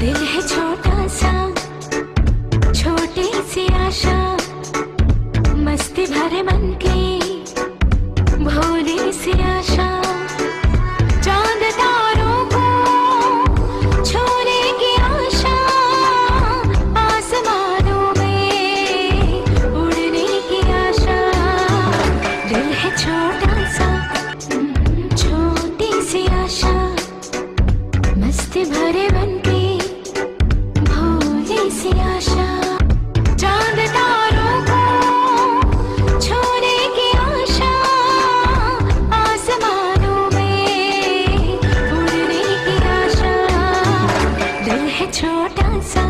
दिल है छोटा सा, छोटी सी आशा, मस्ती भरे मन की भोली सी आशा। चांद तारों को छूने की आशा, आसमानों में उड़ने की आशा। दिल है छोटा सा, छोटी सी आशा, मस्ती भरे मन की भोली सी आशा। चांद तारों को छूने की आशा, आसमानों में उड़ने की आशा। दिल है छोटा सा,